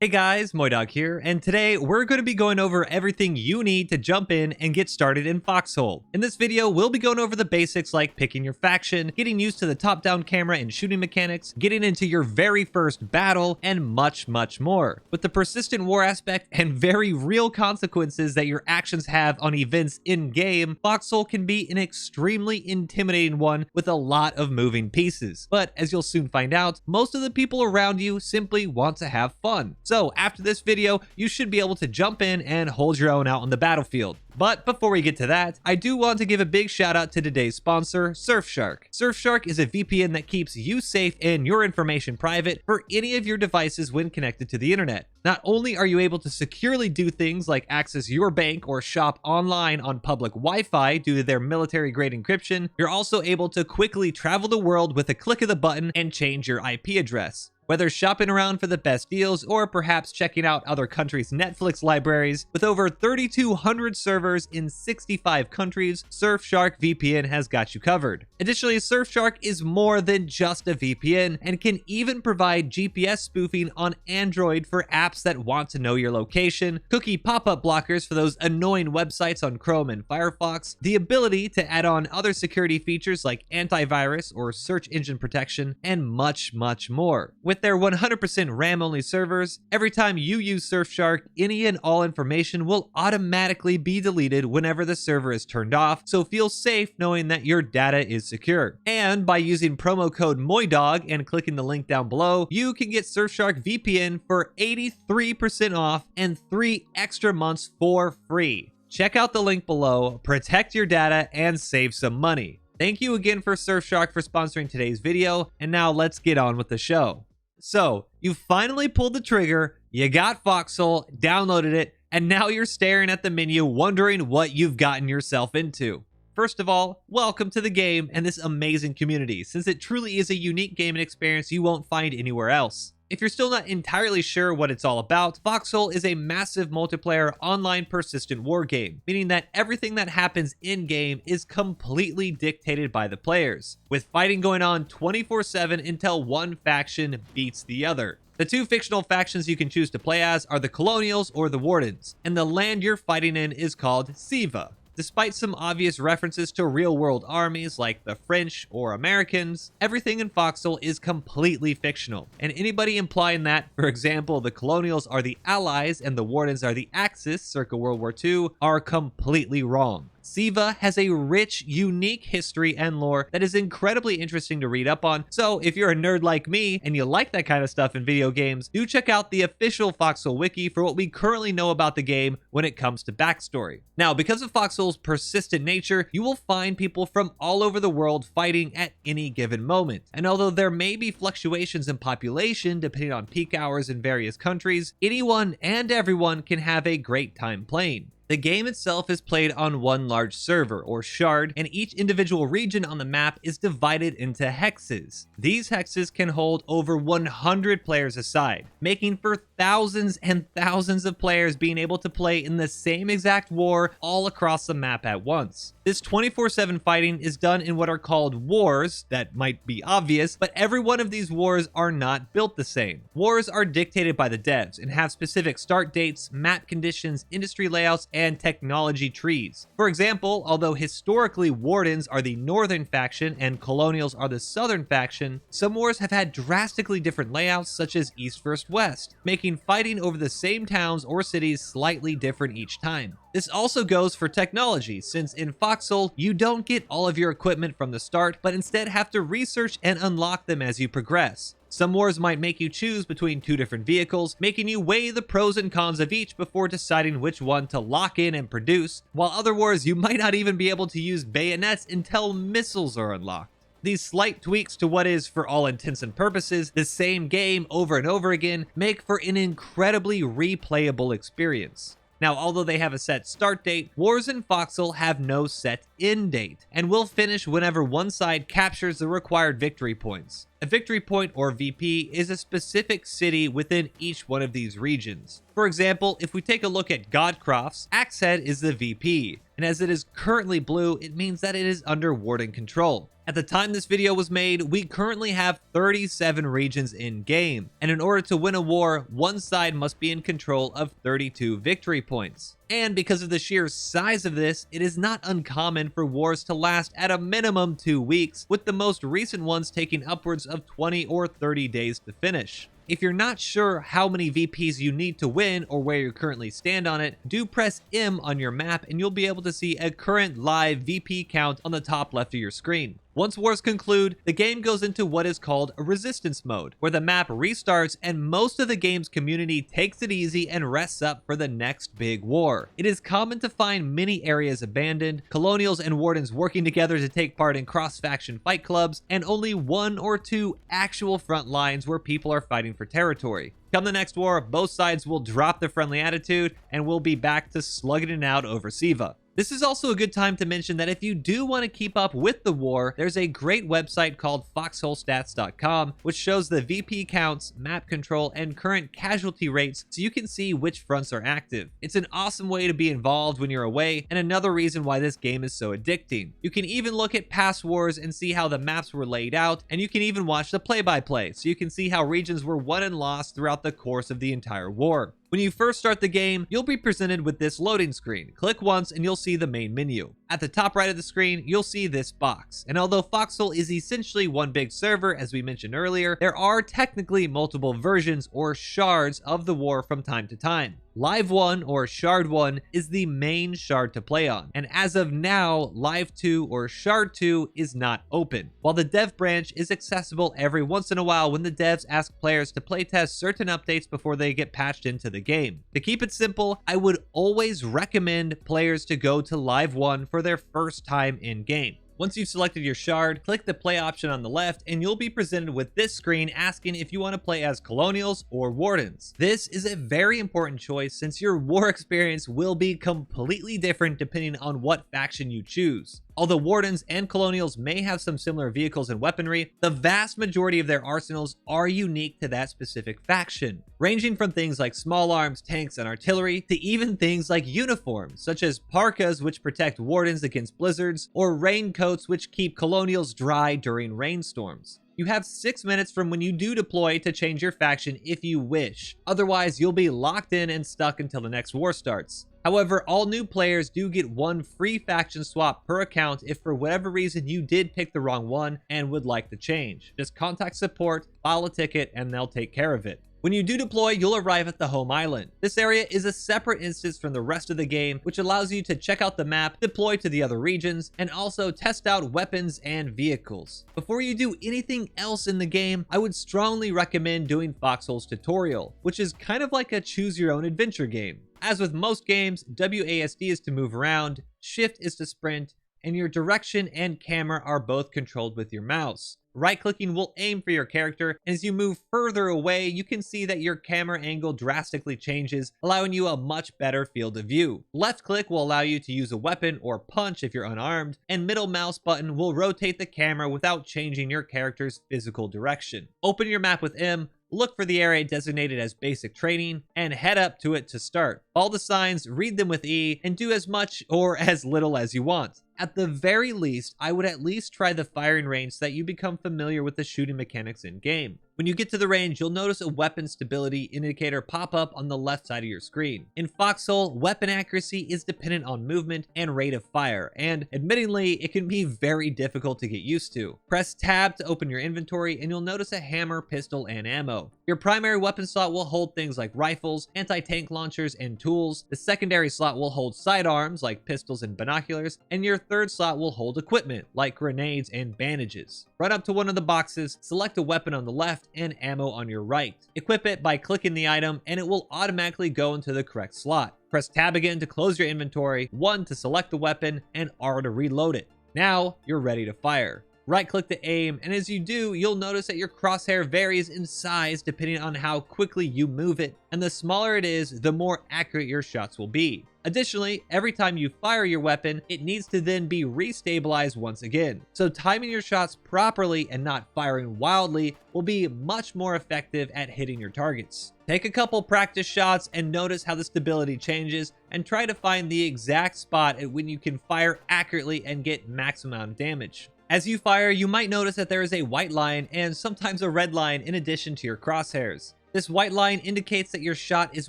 Hey guys, MoiDawg here, and today we're going to be going over everything you need to jump in and get started in Foxhole. In this video, we'll be going over the basics like picking your faction, getting used to the top-down camera and shooting mechanics, getting into your very first battle, and much more. With the persistent war aspect and very real consequences that your actions have on events in-game, Foxhole can be an extremely intimidating one with a lot of moving pieces. But as you'll soon find out, most of the people around you simply want to have fun. So after this video, you should be able to jump in and hold your own out on the battlefield. But before we get to that, I do want to give a big shout out to today's sponsor, Surfshark. Surfshark is a VPN that keeps you safe and your information private for any of your devices when connected to the internet. Not only are you able to securely do things like access your bank or shop online on public Wi-Fi due to their military-grade encryption, you're also able to quickly travel the world with a click of the button and change your IP address. Whether shopping around for the best deals or perhaps checking out other countries' Netflix libraries, with over 3,200 servers in 65 countries, Surfshark VPN has got you covered. Additionally, Surfshark is more than just a VPN and can even provide GPS spoofing on Android for apps that want to know your location, cookie pop-up blockers for those annoying websites on Chrome and Firefox, the ability to add on other security features like antivirus or search engine protection, and much more. With their 100% RAM-only servers, every time you use Surfshark, any and all information will automatically be deleted whenever the server is turned off, so feel safe knowing that your data is secure. And by using promo code MoiDawg and clicking the link down below, you can get Surfshark VPN for 83% off and 3 extra months for free. Check out the link below, protect your data, and save some money. Thank you again for Surfshark for sponsoring today's video, and now let's get on with the show. So, you finally pulled the trigger, you got Foxhole, downloaded it, and now you're staring at the menu wondering what you've gotten yourself into. First of all, welcome to the game and this amazing community, since it truly is a unique gaming experience you won't find anywhere else. If you're still not entirely sure what it's all about, Foxhole is a massive multiplayer online persistent war game, meaning that everything that happens in-game is completely dictated by the players, with fighting going on 24/7 until one faction beats the other. The two fictional factions you can choose to play as are the Colonials or the Wardens, and the land you're fighting in is called Siva. Despite some obvious references to real-world armies like the French or Americans, everything in Foxhole is completely fictional, and anybody implying that, for example, the Colonials are the Allies and the Wardens are the Axis circa World War II, are completely wrong. Siva has a rich, unique history and lore that is incredibly interesting to read up on, so if you're a nerd like me and you like that kind of stuff in video games, do check out the official Foxhole wiki for what we currently know about the game when it comes to backstory. Now, because of Foxhole's persistent nature, you will find people from all over the world fighting at any given moment, and although there may be fluctuations in population depending on peak hours in various countries, anyone and everyone can have a great time playing. The game itself is played on one large server, or shard, and each individual region on the map is divided into hexes. These hexes can hold over 100 players aside, making for thousands and thousands of players being able to play in the same exact war all across the map at once. This 24/7 fighting is done in what are called wars. That might be obvious, but every one of these wars are not built the same. Wars are dictated by the devs and have specific start dates, map conditions, industry layouts, and technology trees. For example, although historically Wardens are the northern faction and Colonials are the southern faction, some wars have had drastically different layouts such as East versus West, making fighting over the same towns or cities slightly different each time. This also goes for technology, since in Foxhole, you don't get all of your equipment from the start, but instead have to research and unlock them as you progress. Some wars might make you choose between two different vehicles, making you weigh the pros and cons of each before deciding which one to lock in and produce, while other wars you might not even be able to use bayonets until missiles are unlocked. These slight tweaks to what is, for all intents and purposes, the same game over and over again make for an incredibly replayable experience. Now, although they have a set start date, wars in Foxhole have no set end date, and will finish whenever one side captures the required victory points. A victory point, or VP, is a specific city within each one of these regions. For example, if we take a look at Godcroft's, Axehead is the VP, and as it is currently blue, it means that it is under Warden control. At the time this video was made, we currently have 37 regions in game, and in order to win a war, one side must be in control of 32 victory points. And because of the sheer size of this, it is not uncommon for wars to last at a minimum 2 weeks, with the most recent ones taking upwards of 20 or 30 days to finish. If you're not sure how many VPs you need to win or where you currently stand on it, do press M on your map and you'll be able to see a current live VP count on the top left of your screen. Once wars conclude, the game goes into what is called a resistance mode, where the map restarts and most of the game's community takes it easy and rests up for the next big war. It is common to find many areas abandoned, colonials and wardens working together to take part in cross-faction fight clubs, and only 1 or 2 actual front lines where people are fighting for territory. Come the next war, both sides will drop the friendly attitude and we'll be back to slugging it out over Siva. This is also a good time to mention that if you do want to keep up with the war, there's a great website called foxholestats.com, which shows the VP counts, map control, and current casualty rates so you can see which fronts are active. It's an awesome way to be involved when you're away, and another reason why this game is so addicting. You can even look at past wars and see how the maps were laid out, and you can even watch the play-by-play, so you can see how regions were won and lost throughout the course of the entire war. When you first start the game, you'll be presented with this loading screen. Click once and you'll see the main menu. At the top right of the screen, you'll see this box. And although Foxhole is essentially one big server, as we mentioned earlier, there are technically multiple versions or shards of the war from time to time. Live 1 or Shard 1 is the main shard to play on, and as of now, Live 2 or Shard 2 is not open, while the dev branch is accessible every once in a while when the devs ask players to playtest certain updates before they get patched into the game. To keep it simple, I would always recommend players to go to Live 1 for their first time in game. Once you've selected your shard, click the play option on the left and you'll be presented with this screen asking if you want to play as colonials or wardens. This is a very important choice since your war experience will be completely different depending on what faction you choose. Although wardens and colonials may have some similar vehicles and weaponry, the vast majority of their arsenals are unique to that specific faction, ranging from things like small arms, tanks, and artillery, to even things like uniforms, such as parkas which protect wardens against blizzards, or raincoats which keep colonials dry during rainstorms. You have 6 minutes from when you do deploy to change your faction if you wish. Otherwise, you'll be locked in and stuck until the next war starts. However, all new players do get 1 free faction swap per account if for whatever reason you did pick the wrong one and would like to change. Just contact support, file a ticket, and they'll take care of it. When you do deploy, you'll arrive at the home island. This area is a separate instance from the rest of the game, which allows you to check out the map, deploy to the other regions, and also test out weapons and vehicles. Before you do anything else in the game, I would strongly recommend doing Foxhole's tutorial, which is kind of like a choose your own adventure game. As with most games, WASD is to move around, shift is to sprint, and your direction and camera are both controlled with your mouse. Right-clicking will aim for your character, and as you move further away, you can see that your camera angle drastically changes, allowing you a much better field of view. Left-click will allow you to use a weapon or punch if you're unarmed, and middle mouse button will rotate the camera without changing your character's physical direction. Open your map with M, look for the area designated as basic training, and head up to it to start. All the signs, read them with E, and do as much or as little as you want. At the very least, I would at least try the firing range so that you become familiar with the shooting mechanics in game. When you get to the range, you'll notice a weapon stability indicator pop up on the left side of your screen. In Foxhole, weapon accuracy is dependent on movement and rate of fire, and admittingly, it can be very difficult to get used to. Press tab to open your inventory and you'll notice a hammer, pistol, and ammo. Your primary weapon slot will hold things like rifles, anti-tank launchers, and tools. The secondary slot will hold sidearms like pistols and binoculars, and your third slot will hold equipment like grenades and bandages. Run up to one of the boxes, select a weapon on the left and ammo on your right. Equip it by clicking the item and it will automatically go into the correct slot. Press tab again to close your inventory, 1 to select the weapon, and R to reload it. Now you're ready to fire. Right click to aim, and as you do, you'll notice that your crosshair varies in size depending on how quickly you move it, and the smaller it is, the more accurate your shots will be. Additionally, every time you fire your weapon, it needs to then be restabilized once again. So timing your shots properly and not firing wildly will be much more effective at hitting your targets. Take a couple practice shots and notice how the stability changes, and try to find the exact spot at when you can fire accurately and get maximum amount of damage. As you fire, you might notice that there is a white line and sometimes a red line in addition to your crosshairs. This white line indicates that your shot is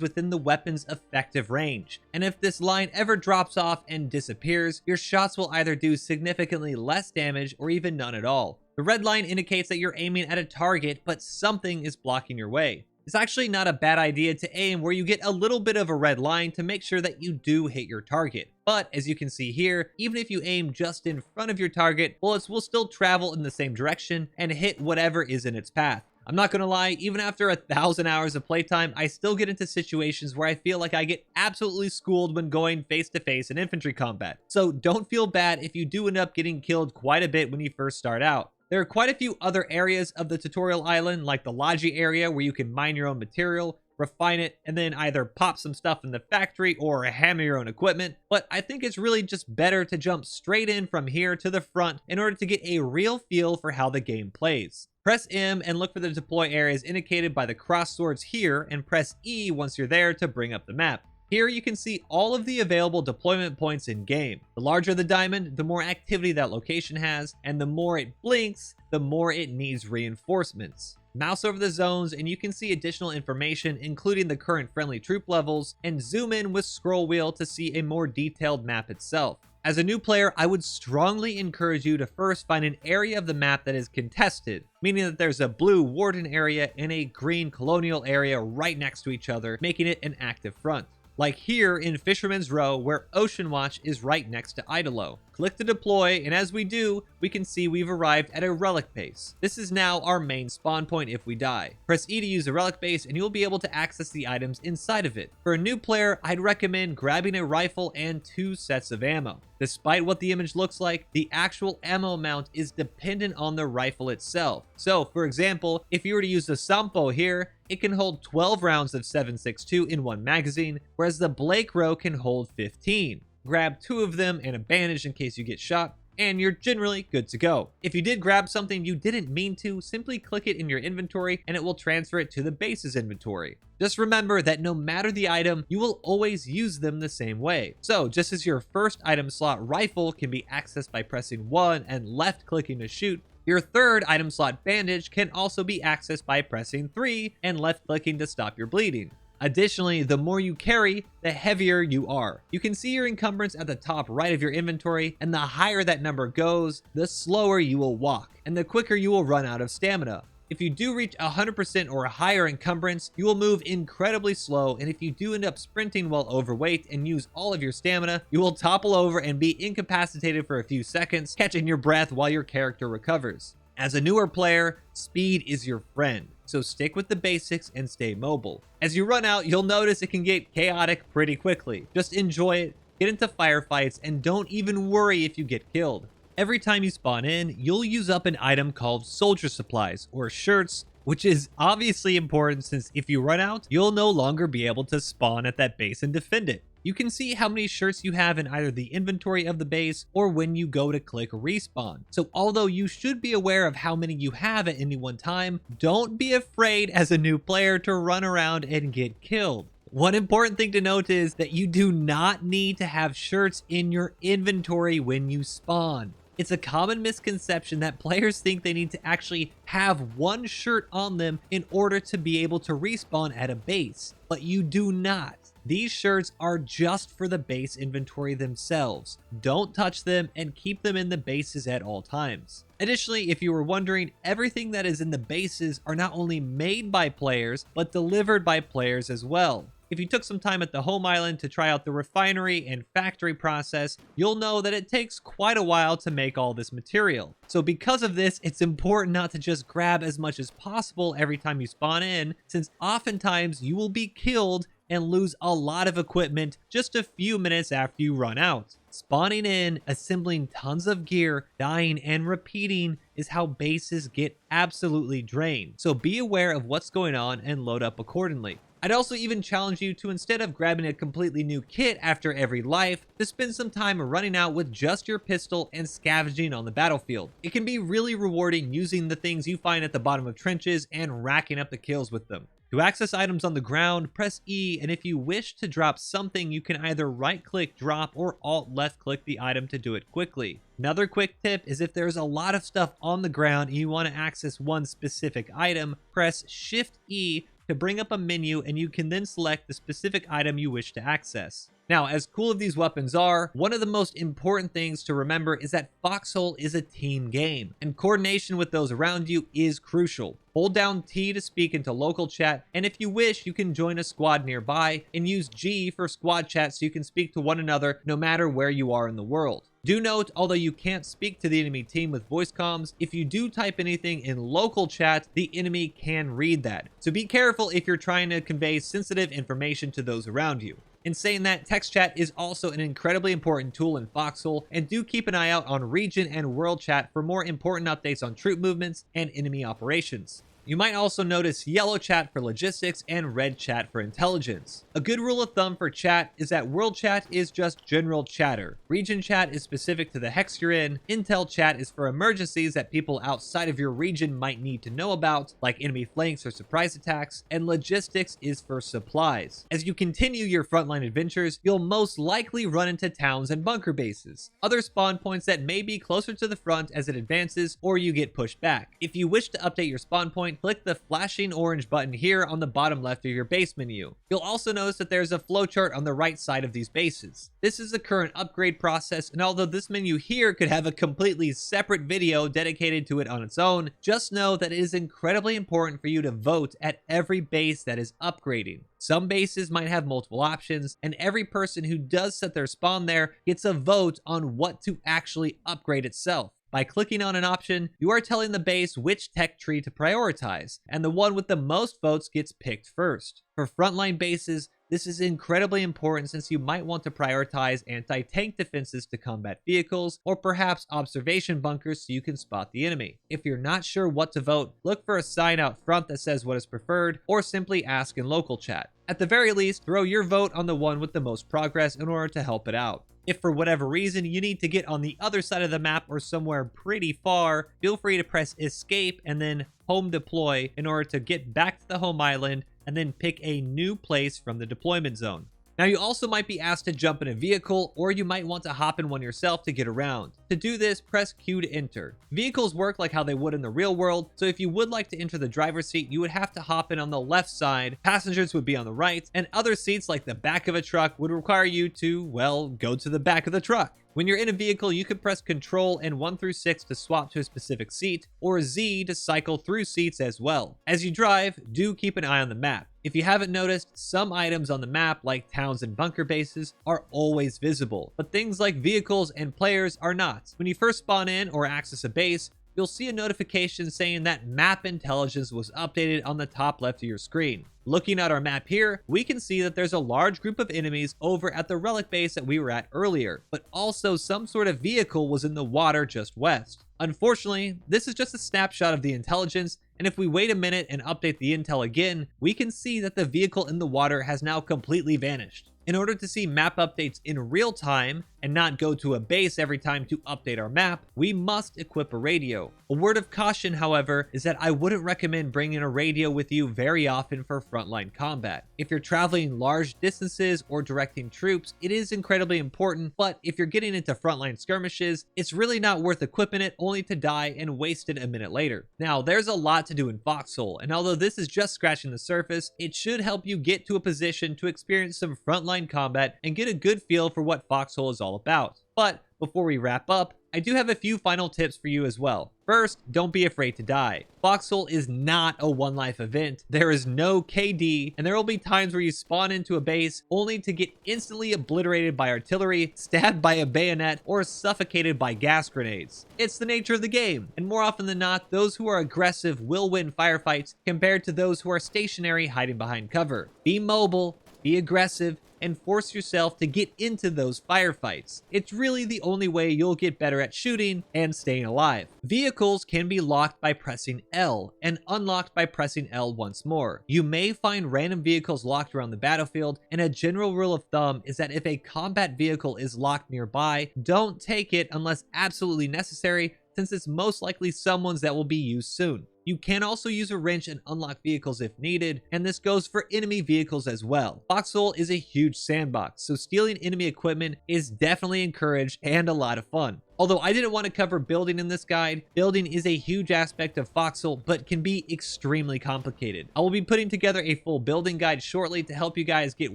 within the weapon's effective range, and if this line ever drops off and disappears, your shots will either do significantly less damage or even none at all. The red line indicates that you're aiming at a target, but something is blocking your way. It's actually not a bad idea to aim where you get a little bit of a red line to make sure that you do hit your target. But as you can see here, even if you aim just in front of your target, bullets will still travel in the same direction and hit whatever is in its path. I'm not gonna lie, even after 1,000 hours of playtime, I still get into situations where I feel like I get absolutely schooled when going face to face in infantry combat. So don't feel bad if you do end up getting killed quite a bit when you first start out. There are quite a few other areas of the tutorial island, like the Logi area where you can mine your own material, refine it, and then either pop some stuff in the factory or hammer your own equipment. But I think it's really just better to jump straight in from here to the front in order to get a real feel for how the game plays. Press M and look for the deploy areas indicated by the cross swords here, and press E once you're there to bring up the map. Here you can see all of the available deployment points in game. The larger the diamond, the more activity that location has, and the more it blinks, the more it needs reinforcements. Mouse over the zones and you can see additional information including the current friendly troop levels, and zoom in with scroll wheel to see a more detailed map itself. As a new player, I would strongly encourage you to first find an area of the map that is contested, meaning that there's a blue warden area and a green colonial area right next to each other, making it an active front. Like here in Fisherman's Row, where Ocean Watch is right next to Idolo. Click to deploy, and as we do, we can see we've arrived at a relic base. This is now our main spawn point if we die. Press E to use the relic base and you'll be able to access the items inside of it. For a new player, I'd recommend grabbing a rifle and 2 sets of ammo. Despite what the image looks like, the actual ammo amount is dependent on the rifle itself. So, for example, if you were to use the Sampo here, it can hold 12 rounds of 7.62 in one magazine, whereas the Blake Row can hold 15. Grab 2 of them and a bandage in case you get shot, and you're generally good to go. If you did grab something you didn't mean to, simply click it in your inventory and it will transfer it to the base's inventory. Just remember that no matter the item, you will always use them the same way. So just as your first item slot rifle can be accessed by pressing 1 and left clicking to shoot, your third item slot bandage can also be accessed by pressing 3 and left clicking to stop your bleeding. Additionally, the more you carry, the heavier you are. You can see your encumbrance at the top right of your inventory, and the higher that number goes, the slower you will walk, and the quicker you will run out of stamina. If you do reach 100% or higher encumbrance, you will move incredibly slow, and if you do end up sprinting while overweight and use all of your stamina, you will topple over and be incapacitated for a few seconds, catching your breath while your character recovers. As a newer player, speed is your friend, so stick with the basics and stay mobile. As you run out, you'll notice it can get chaotic pretty quickly. Just enjoy it, get into firefights, and don't even worry if you get killed. Every time you spawn in, you'll use up an item called soldier supplies, or shirts, which is obviously important since if you run out, you'll no longer be able to spawn at that base and defend it. You can see how many shirts you have in either the inventory of the base or when you go to click respawn. So although you should be aware of how many you have at any one time, don't be afraid as a new player to run around and get killed. One important thing to note is that you do not need to have shirts in your inventory when you spawn. It's a common misconception that players think they need to actually have one shirt on them in order to be able to respawn at a base, but you do not. These shirts are just for the base inventory themselves. Don't touch them and keep them in the bases at all times. Additionally, if you were wondering, everything that is in the bases are not only made by players, but delivered by players as well. If you took some time at the home island to try out the refinery and factory process, you'll know that it takes quite a while to make all this material. So because of this, it's important not to just grab as much as possible every time you spawn in, since oftentimes you will be killed and lose a lot of equipment just a few minutes after you run out. Spawning in, assembling tons of gear, dying, and repeating is how bases get absolutely drained. So be aware of what's going on and load up accordingly. I'd also even challenge you to, instead of grabbing a completely new kit after every life, to spend some time running out with just your pistol and scavenging on the battlefield. It can be really rewarding using the things you find at the bottom of trenches and racking up the kills with them. To access items on the ground, press E, and if you wish to drop something, you can either right-click drop or Alt-left-click the item to do it quickly. Another quick tip is if there's a lot of stuff on the ground and you want to access one specific item, press Shift E to bring up a menu, and you can then select the specific item you wish to access. Now, as cool as these weapons are, one of the most important things to remember is that Foxhole is a team game, and coordination with those around you is crucial. Hold down T to speak into local chat, and if you wish, you can join a squad nearby, and use G for squad chat so you can speak to one another no matter where you are in the world. Do note, although you can't speak to the enemy team with voice comms, if you do type anything in local chat, the enemy can read that. So be careful if you're trying to convey sensitive information to those around you. In saying that, text chat is also an incredibly important tool in Foxhole, and do keep an eye out on region and world chat for more important updates on troop movements and enemy operations. You might also notice yellow chat for logistics and red chat for intelligence. A good rule of thumb for chat is that world chat is just general chatter. Region chat is specific to the hex you're in. Intel chat is for emergencies that people outside of your region might need to know about, like enemy flanks or surprise attacks. And logistics is for supplies. As you continue your frontline adventures, you'll most likely run into towns and bunker bases, other spawn points that may be closer to the front as it advances, or you get pushed back. If you wish to update your spawn point, click the flashing orange button here on the bottom left of your base menu. You'll also notice that there's a flowchart on the right side of these bases. This is the current upgrade process, and although this menu here could have a completely separate video dedicated to it on its own, just know that it is incredibly important for you to vote at every base that is upgrading. Some bases might have multiple options, and every person who does set their spawn there gets a vote on what to actually upgrade itself. By clicking on an option, you are telling the base which tech tree to prioritize, and the one with the most votes gets picked first. For frontline bases, this is incredibly important since you might want to prioritize anti-tank defenses to combat vehicles, or perhaps observation bunkers so you can spot the enemy. If you're not sure what to vote, look for a sign out front that says what is preferred, or simply ask in local chat. At the very least, throw your vote on the one with the most progress in order to help it out. If for whatever reason you need to get on the other side of the map or somewhere pretty far, feel free to press escape and then home deploy in order to get back to the home island and then pick a new place from the deployment zone. Now, you also might be asked to jump in a vehicle, or you might want to hop in one yourself to get around. To do this, press Q to enter. Vehicles work like how they would in the real world, so if you would like to enter the driver's seat, you would have to hop in on the left side, passengers would be on the right, and other seats like the back of a truck would require you to, well, go to the back of the truck. When you're in a vehicle, you can press Control and 1 through 6 to swap to a specific seat, or Z to cycle through seats as well. As you drive, do keep an eye on the map. If you haven't noticed, some items on the map, like towns and bunker bases, are always visible, but things like vehicles and players are not. When you first spawn in or access a base, you'll see a notification saying that map intelligence was updated on the top left of your screen. Looking at our map here, we can see that there's a large group of enemies over at the relic base that we were at earlier, but also some sort of vehicle was in the water just west. Unfortunately, this is just a snapshot of the intelligence, and if we wait a minute and update the intel again, we can see that the vehicle in the water has now completely vanished. In order to see map updates in real time and not go to a base every time to update our map, we must equip a radio. A word of caution, however, is that I wouldn't recommend bringing a radio with you very often for frontline combat. If you're traveling large distances or directing troops, it is incredibly important, but if you're getting into frontline skirmishes, it's really not worth equipping it only to die and waste it a minute later. Now, there's a lot to do in Foxhole, and although this is just scratching the surface, it should help you get to a position to experience some frontline combat and get a good feel for what Foxhole is all about. But before we wrap up, I do have a few final tips for you as well. First, don't be afraid to die. Foxhole is not a one life event. There is no KD, and there will be times where you spawn into a base only to get instantly obliterated by artillery, stabbed by a bayonet, or suffocated by gas grenades. It's the nature of the game, and more often than not, those who are aggressive will win firefights compared to those who are stationary hiding behind cover. Be mobile, be aggressive, and force yourself to get into those firefights. It's really the only way you'll get better at shooting and staying alive. Vehicles can be locked by pressing L and unlocked by pressing L once more. You may find random vehicles locked around the battlefield, and a general rule of thumb is that if a combat vehicle is locked nearby, don't take it unless absolutely necessary, since it's most likely someone's that will be used soon. You can also use a wrench and unlock vehicles if needed, and this goes for enemy vehicles as well. Foxhole is a huge sandbox, so stealing enemy equipment is definitely encouraged and a lot of fun. Although I didn't want to cover building in this guide, building is a huge aspect of Foxhole, but can be extremely complicated. I will be putting together a full building guide shortly to help you guys get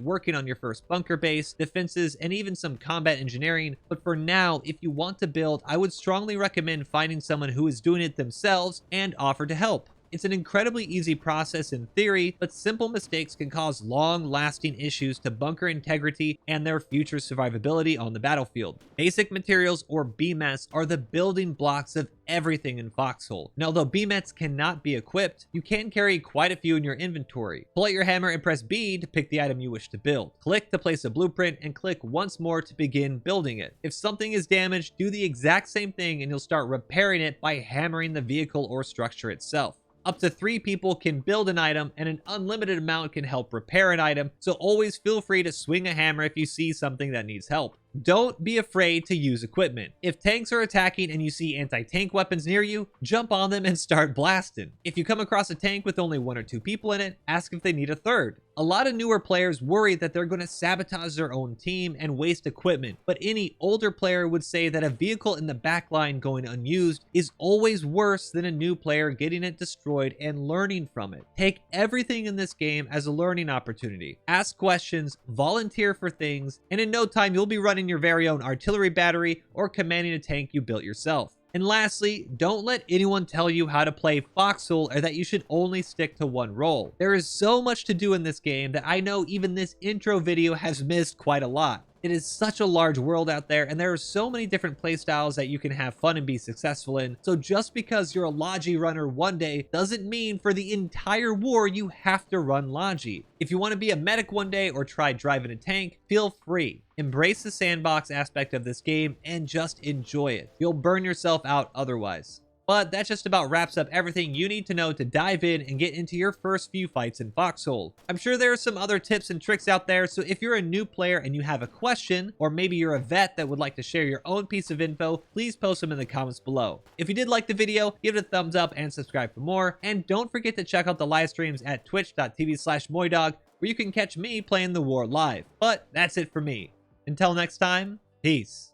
working on your first bunker base, defenses, and even some combat engineering. But for now, if you want to build, I would strongly recommend finding someone who is doing it themselves and offer to help. It's an incredibly easy process in theory, but simple mistakes can cause long-lasting issues to bunker integrity and their future survivability on the battlefield. Basic materials, or BMETs, are the building blocks of everything in Foxhole. And although BMETs cannot be equipped, you can carry quite a few in your inventory. Pull out your hammer and press B to pick the item you wish to build. Click to place a blueprint and click once more to begin building it. If something is damaged, do the exact same thing and you'll start repairing it by hammering the vehicle or structure itself. Up to 3 people can build an item, and an unlimited amount can help repair an item, so always feel free to swing a hammer if you see something that needs help. Don't be afraid to use equipment. If tanks are attacking and you see anti-tank weapons near you, jump on them and start blasting. If you come across a tank with only 1 or 2 people in it, ask if they need a third. A lot of newer players worry that they're going to sabotage their own team and waste equipment, but any older player would say that a vehicle in the backline going unused is always worse than a new player getting it destroyed and learning from it. Take everything in this game as a learning opportunity. Ask questions, volunteer for things, and in no time you'll be running your very own artillery battery or commanding a tank you built yourself. And lastly, don't let anyone tell you how to play Foxhole or that you should only stick to one role. There is so much to do in this game that I know even this intro video has missed quite a lot. It is such a large world out there, and there are so many different playstyles that you can have fun and be successful in. So just because you're a Logi runner one day doesn't mean for the entire war you have to run Logi. If you want to be a medic one day or try driving a tank, feel free. Embrace the sandbox aspect of this game and just enjoy it. You'll burn yourself out otherwise. But that just about wraps up everything you need to know to dive in and get into your first few fights in Foxhole. I'm sure there are some other tips and tricks out there, so if you're a new player and you have a question, or maybe you're a vet that would like to share your own piece of info, please post them in the comments below. If you did like the video, give it a thumbs up and subscribe for more, and don't forget to check out the live streams at twitch.tv/MoiDawg, where you can catch me playing the war live. But that's it for me. Until next time, peace.